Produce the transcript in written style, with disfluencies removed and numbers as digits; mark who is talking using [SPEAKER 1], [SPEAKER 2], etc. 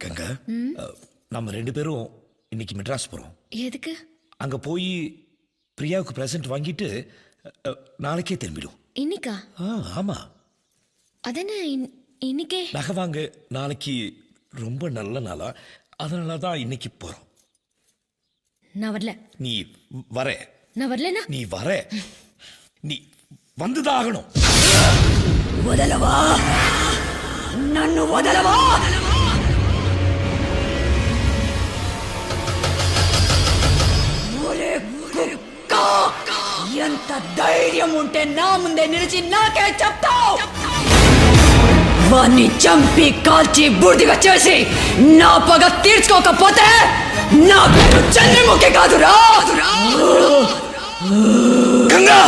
[SPEAKER 1] கங்கா, நம்ம 2 பேரும் இன்னைக்கு மெட்ராஸ் போறோம்.
[SPEAKER 2] எதுக்கு?
[SPEAKER 1] அங்க போய் பிரியாவுக்கு பிரசன்ட் வாங்கிட்டு நாளைக்கே திரும்பிடும்.
[SPEAKER 2] இன்னைக்கா?
[SPEAKER 1] ஆமா.
[SPEAKER 2] அதென்ன இன்னைக்கே?
[SPEAKER 1] நகை வாங்க நாளைக்கு ரொம்ப நல்ல நாளா, அதனால தான் இன்னைக்கு போறோம்.
[SPEAKER 2] நான் வரல.
[SPEAKER 1] நீ வர.
[SPEAKER 2] நான் வரலனா?
[SPEAKER 1] நீ வர. நீ வந்துதான் ஆகணும்.
[SPEAKER 3] వదలవా నన్ను వదలవా ఒరే కుక్క ఎంత ధైర్యం ఉంటే నా ముందే నిలిచి నాకే చెప్తావు వాణ్ణి చంపి కాల్చి బూడిదగా చేసి నా పగ తీర్చుకోకపోతే నా పేరు చంద్రముఖి కాదురా
[SPEAKER 1] గంగా